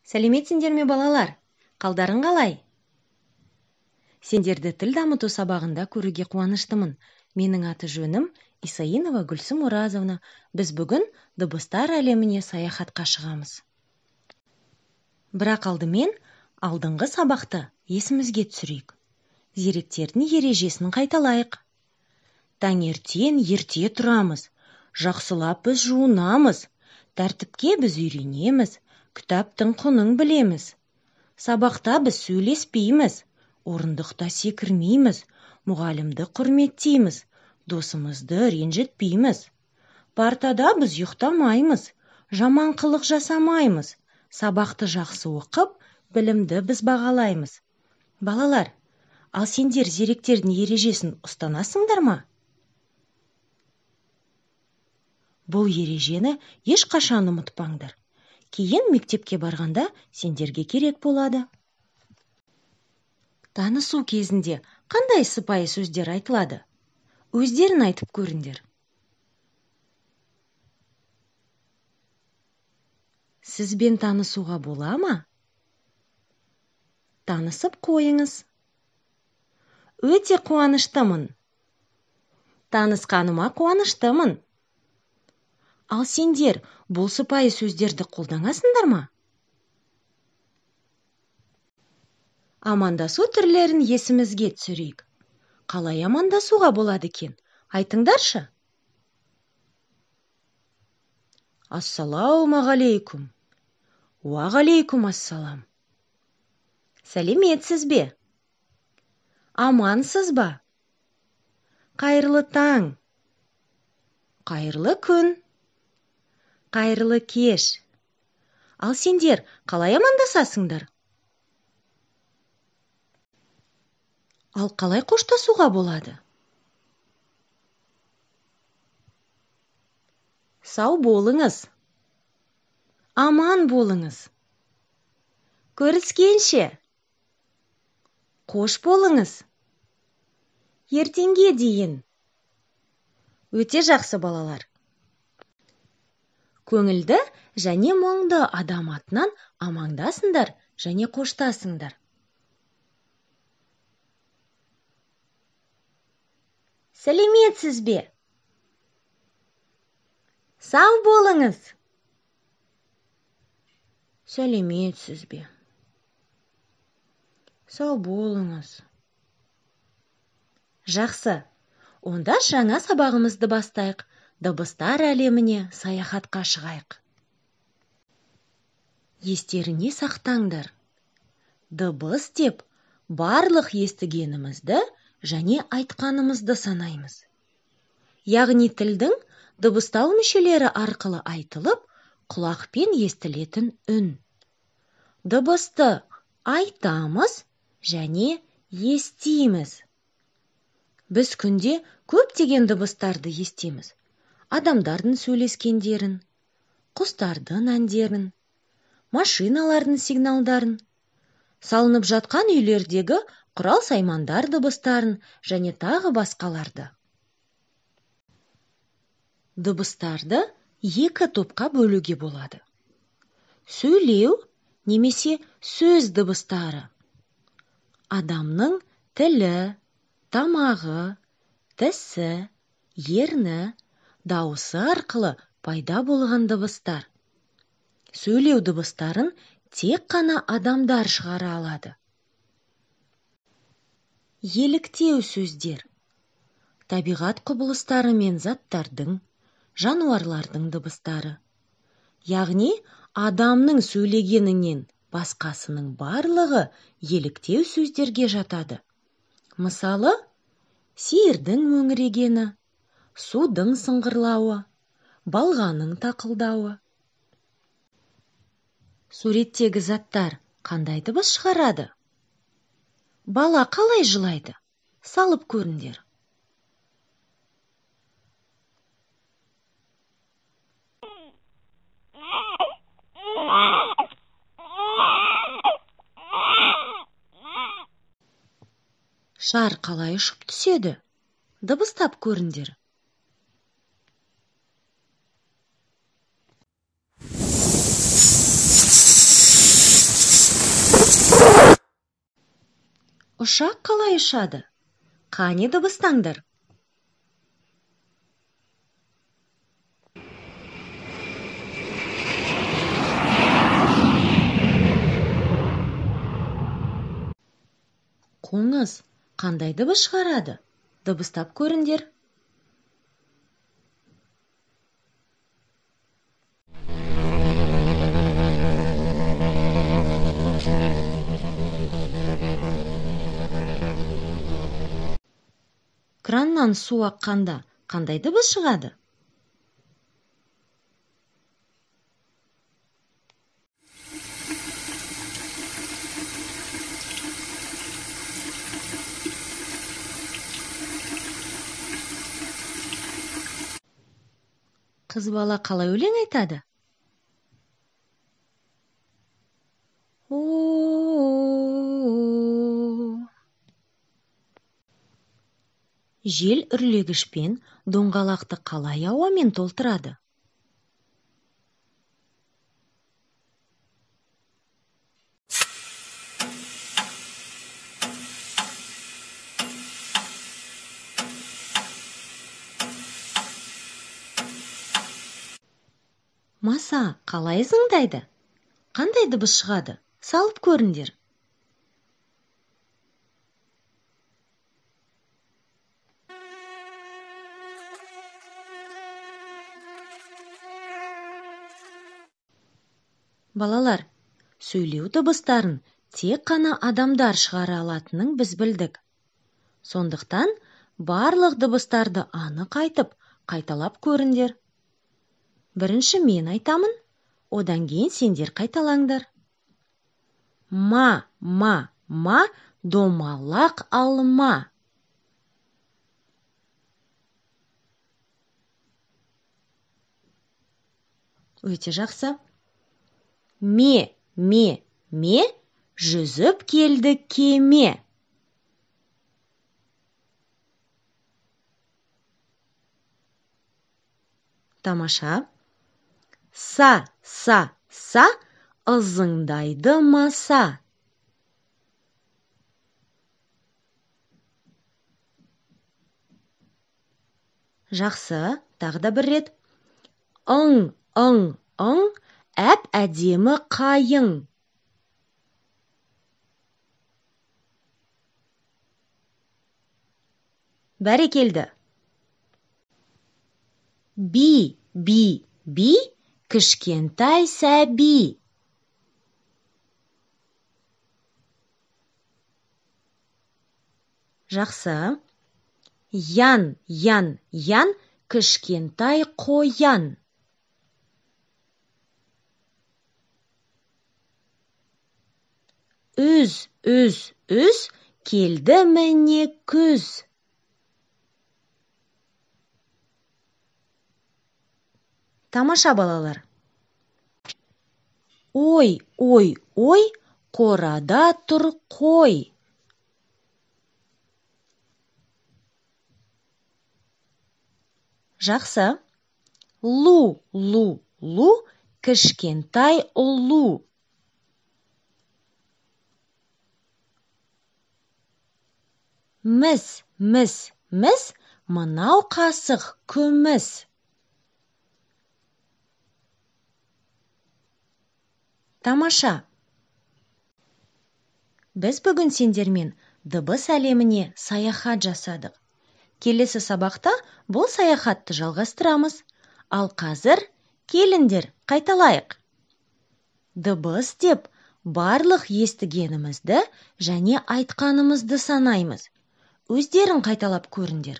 Сәлеметсіңдер ме балалар? Қалдарың қалай? Сендерді тіл дамыту сабағында көруге қуаныштымын. Менің аты жөнім Исаинова Гүлсім Оразовна. Біз бүгін дыбыстар әлеміне саяхатқа шығамыз. Бірақ алдымен алдыңғы сабақты есімізге түсірейік. Зеректердің ережесін қайталайық. Таңертең ерте тұрамыз. Жақсылап біз жуынамыз. Тәртіпке біз үйренеміз. Кітаптың құнын білеміз. Сабақта біз сөйлеспейміз. Орындықта секірмейміз. Мұғалімді құрметтейміз. Досымызды ренжітпейміз. Партада біз ұйықтамаймыз. Жаман қылық жасамаймыз. Сабақты жақсы оқып, білімді біз бағалаймыз. Балалар, ал сендер зеректердің ережесін ұстанасыңдар ма? Бұл ережені ешқашан ұмытпаңдар. Кейін мектепке барғанда сендерге керек болады. Танысу кезінде қандай сыпайы сөздер айтылады? Өздерін айтып көріңдер. Сізбен танысуға бола ма? Танысып қойыңыз. Өте қуаныштымын. Танысқаныма қуаныштымын. Ал сендер бұл сыпайы сөздерді қолданасыңдар ма? Амандасу түрлерін есімізге түсірейік. Қалай амандасуға болады екен? Айтыңдаршы. Ассалаумағалейкум. Уағалейкум ассалам. Сәлеметсіз бе? Амансыз ба? Қайырлы таң. Қайырлы күн. Қайырлы кеш. Ал сендер қалай амандасасыңдар? Ал қалай қоштасуға болады? Сау болыңыз. Аман болыңыз. Көріскенше. Қош болыңыз. Ертеңге дейін. Өте жақсы балалар. Көңілді және мұңды адам атынан амандасыңдар және қоштасыңдар. Сәлеметсіз бе? Сау болыңыз. Сәлеметсіз бе? Сау болыңыз. Жақсы. Онда жаңа сабағымызды бастайық. Дыбыстар әлеміне саяхатқа шығайық. Естеріне сақтаңдар. Дыбыс деп барлық естігенімізді және айтқанымызды санаймыз. Яғни тілдің дыбыстау мүшелері арқылы айтылып, құлақпен естілетін үн. Дыбысты айтамыз және естиміз. Біз күнде көптеген дыбыстарды естиміз. Адамдардың сөйлескендерін, құстардың әндерін, машиналардың сигналдарын, салынып жатқан үйлердегі құрал-саймандар дыбыстарын және тағы басқаларды. Дыбыстарды екі топқа бөлуге болады. Сөйлеу немесе сөз дыбыстары. Адамның тілі, тамағы, тісі, ерні, дауысы арқылы пайда болған дыбыстар. Сөйлеу дыбыстарын тек қана адамдар шығара алады. Еліктеу сөздер. Табиғат құбылыстары мен заттардың, жануарлардың дыбыстары. Яғни, адамның сөйлегенінен басқасының барлығы еліктеу сөздерге жатады. Мысалы, сиырдың мөңірегені, судың сыңғырлауы, балғаның тақылдауы. Суреттегі заттар қандай дыбыс шығарады? Бала қалай жылайды? Салып көріңдер. Шар қалай ұшып түседі? Дыбыстап көріңдер. Ұшақ қалай ұшады? Қане дыбыстаңдар. Қоңыз қандай дыбыс шығарады? Дыбыстап көріңдер. Краннан су аққанда қандай дыбыс шығады? Қыз бала қалай өлең айтады? Жел үрлегішпен доңғалақты қалай ауамен толтырады? Маса қалай ызыңдайды? Қандай дыбыс шығады? Салып көріңдер. Балалар, сөйлеу дыбыстарын тек қана адамдар шығара алатынын біз білдік. Сондықтан барлық дыбыстарды анық айтып, қайталап көріңдер. Бірінші мен айтамын, одан кейін сендер қайталаңдар. Ма, домалақ алма. Өте жақсы. Ме, жүзіп келді кеме. Тамаша. Са, ызыңдайды маса. Жақсы, тағы да бір рет. Ың, әп әдемі қайың. Бәрекелді. Би, кішкентай сәби. Жақсы. Ян, кішкентай қоян. Үз, келді міне күз. Тамаша балалар. Ой, қорада тұр қой. Жақсы. Лу, кішкентай ұлу. Міс, мынау қасық күміс. Тамаша. Біз бүгін сендермен дыбыс әлеміне саяхат жасадық. Келесі сабақта бұл саяхатты жалғастырамыз. Ал қазір келіңдер, қайталайық. Дыбыс деп барлық естігенімізді және айтқанымызды санаймыз. Өздерің қайталап көріңдер.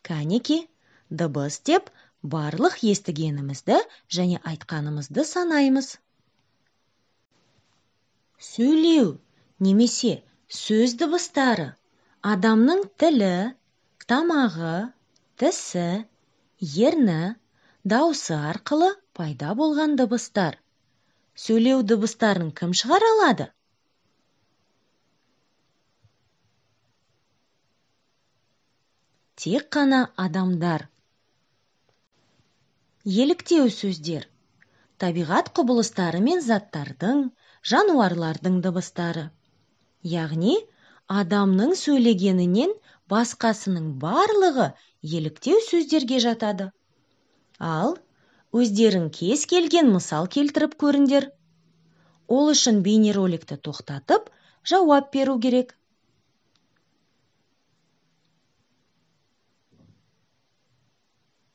Кәнеки, дыбыс деп барлық естігенімізді және айтқанымызды санаймыз. Сөйлеу немесе сөз дыбыстары адамның тілі, тамағы, тісі, ерні, дауысы арқылы пайда болған дыбыстар. Сөйлеу дыбыстарын кім шығара алады? Тек қана адамдар. Еліктеу сөздер. Табиғат құбылыстары мен заттардың, жануарлардың дыбыстары. Яғни, адамның сөйлегенінен басқасының барлығы еліктеу сөздерге жатады. Ал, өздерің кез келген мысал келтіріп көріңдер. Ол үшін бейнероликті тоқтатып, жауап беру керек.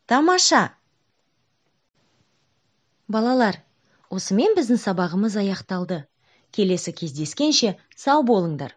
Тамаша! Балалар, осымен біздің сабағымыз аяқталды. Келесі кездескенше сау болыңдар.